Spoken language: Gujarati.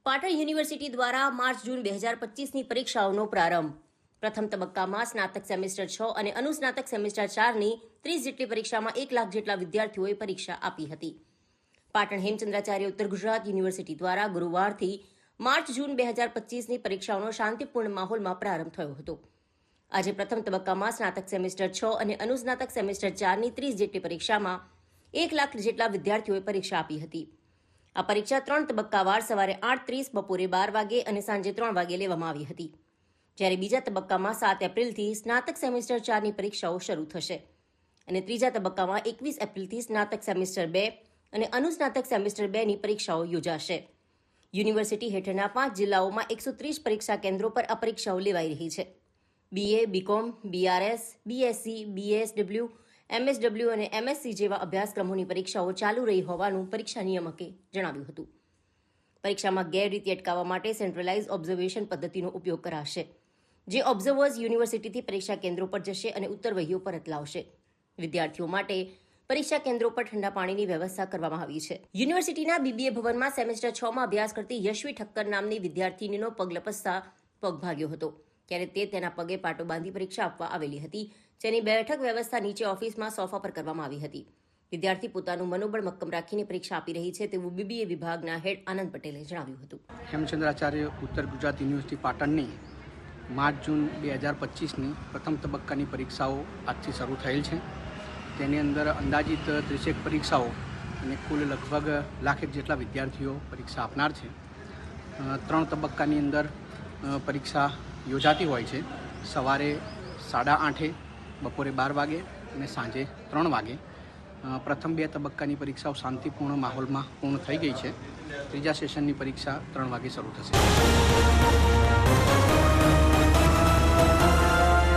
પાટણ યુનિવર્સિટી દ્વારા માર્ચ જૂન 2025ની પરીક્ષાઓનો પ્રારંભ. પ્રથમ તબક્કામાં સ્નાતક સેમેસ્ટર 6 અને અનુસ્નાતક સેમેસ્ટર 4ની 30 જેટલી પરીક્ષામાં 1 લાખ જેટલા વિદ્યાર્થીઓએ પરીક્ષા આપી હતી. પાટણ હેમચંદ્રાચાર્ય ઉત્તર ગુજરાત યુનિવર્સિટી દ્વારા ગુરુવારથી માર્ચ જૂન 2025ની પરીક્ષાઓનો શાંતિપૂર્ણ માહોલમાં પ્રારંભ થયો હતો. આજે પ્રથમ તબક્કામાં સ્નાતક સેમેસ્ટર 6 અને અનુસ્નાતક સેમેસ્ટર 4ની 30 જેટલી પરીક્ષામાં 1 લાખ જેટલા વિદ્યાર્થીઓએ પરીક્ષા આપી હતી. આ પરીક્ષા 3 તબક્કાવાર સવારે 8:30, બપોરે 12 વાગે અને સાંજે 3 વાગે લેવામાં આવી હતી. જ્યારે બીજા તબક્કામાં 7 એપ્રિલથી સ્નાતક સેમેસ્ટર 4ની પરીક્ષાઓ શરૂ થશે અને ત્રીજા તબક્કામાં 21 એપ્રિલથી સ્નાતક સેમેસ્ટર 2 અને અનુસ્નાતક સેમેસ્ટર 2ની પરીક્ષાઓ યોજાશે. યુનિવર્સિટી હેઠળના 5 જિલ્લાઓમાં 130 પરીક્ષા કેન્દ્રો પર આ પરીક્ષાઓ લેવાઈ રહી છે. BA, BCom, BRS, BSc, BSW, MSW અને MSc જેવા અભ્યાસક્રમોની પરીક્ષાઓ ચાલુ રહી હોવાનું પરીક્ષા નિયામકે જણાવ્યું હતું. પરીક્ષામાં ગેરરીતિ અટકાવવા માટે સેન્ટ્રલાઇઝ ઓબ્ઝર્વેશન પદ્ધતિનો ઉપયોગ કરાશે, જે ઓબ્ઝર્વર્સ યુનિવર્સિટીથી પરીક્ષા કેન્દ્રો પર જશે અને ઉત્તરવહીઓ પરત લાવશે. વિદ્યાર્થીઓ માટે પરીક્ષા કેન્દ્રો પર ઠંડા પાણીની વ્યવસ્થા કરવામાં આવી છે. યુનિવર્સિટીના BBA ભવનમાં સેમેસ્ટર 6માં અભ્યાસ કરતી યશવી ઠક્કર નામની વિદ્યાર્થીનીનો પગ લપસતા પગ ભાગ્યો હતો. ત્યારે તે તેના પગે પાટો બાંધી પરીક્ષા આપવા આવેલી હતી, જેની બેઠક વ્યવસ્થા નીચે ઓફિસમાં સોફા પર કરવામાં આવી હતી. વિદ્યાર્થી પોતાનું મનોબળ મક્કમ રાખીને પરીક્ષા આપી રહી છે તેવું BBA વિભાગના હેડ આનંદ પટેલે જણાવ્યું હતું. હેમચંદ્રાચાર્ય ઉત્તર ગુજરાત યુનિવર્સિટી પાટણની માર્ચ જૂન 2025ની પ્રથમ તબક્કાની પરીક્ષાઓ આજથી શરૂ થયેલ છે. તેની અંદર અંદાજિત 30 પરીક્ષાઓ અને કુલ લગભગ 1 લાખ જેટલા વિદ્યાર્થીઓ પરીક્ષા આપનાર છે. 3 તબક્કાની અંદર પરીક્ષા યોજાતી હોય છે. સવારે 8:30, બપોરે 12 વાગે અને સાંજે 3 વાગે. પ્રથમ 2 તબક્કાની પરીક્ષાઓ શાંતિપૂર્ણ માહોલમાં પૂર્ણ થઈ ગઈ છે. ત્રીજા સેશનની પરીક્ષા 3 વાગે શરૂ થશે.